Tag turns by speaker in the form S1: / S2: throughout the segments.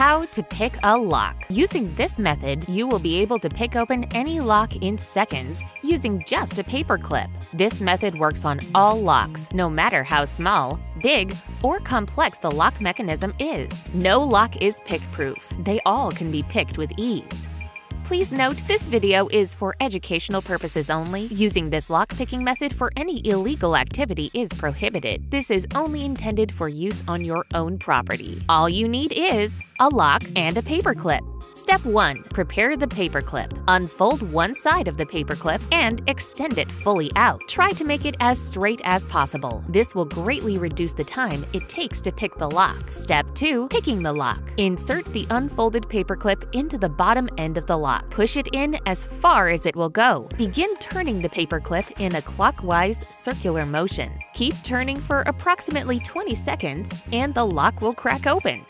S1: How to pick a lock. Using this method, you will be able to pick open any lock in seconds using just a paper clip. This method works on all locks, no matter how small, big, or complex the lock mechanism is. No lock is pick-proof. They all can be picked with ease. Please note, this video is for educational purposes only. Using this lock-picking method for any illegal activity is prohibited. This is only intended for use on your own property. All you need is a lock and a paperclip. Step 1. Prepare the paperclip. Unfold one side of the paperclip and extend it fully out. Try to make it as straight as possible. This will greatly reduce the time it takes to pick the lock. Step 2. Picking the lock. Insert the unfolded paperclip into the bottom end of the lock. Push it in as far as it will go. Begin turning the paperclip in a clockwise circular motion. Keep turning for approximately 20 seconds and the lock will crack open.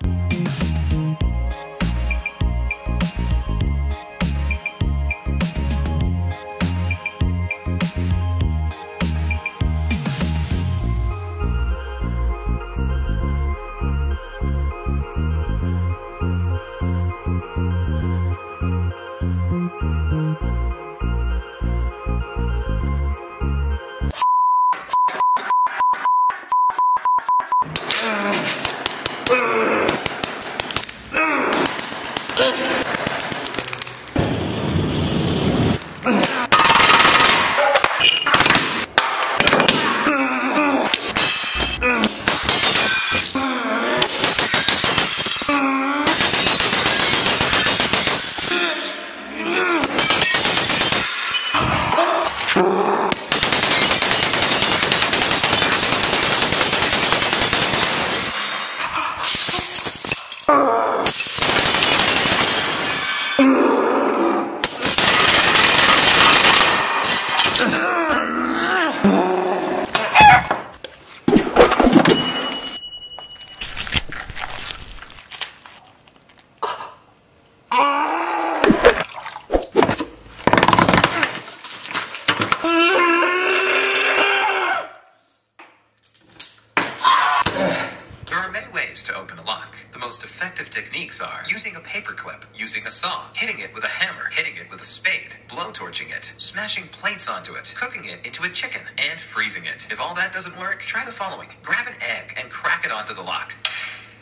S2: To open a lock. The most effective techniques are using a paperclip, using a saw, hitting it with a hammer, hitting it with a spade, blowtorching it, smashing plates onto it, cooking it into a chicken, and freezing it. If all that doesn't work, try the following. Grab an egg and crack it onto the lock.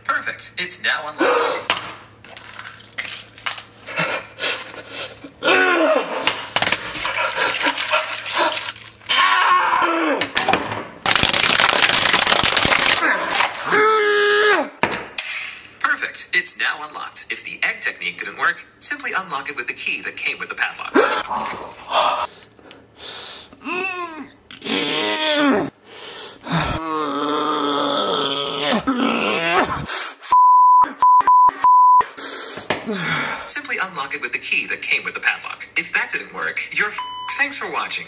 S2: Perfect. It's now unlocked. It's now unlocked. If the egg technique didn't work, simply unlock it with the key that came with the padlock. Simply unlock it with the key that came with the padlock. If that didn't work, you're Thanks for watching.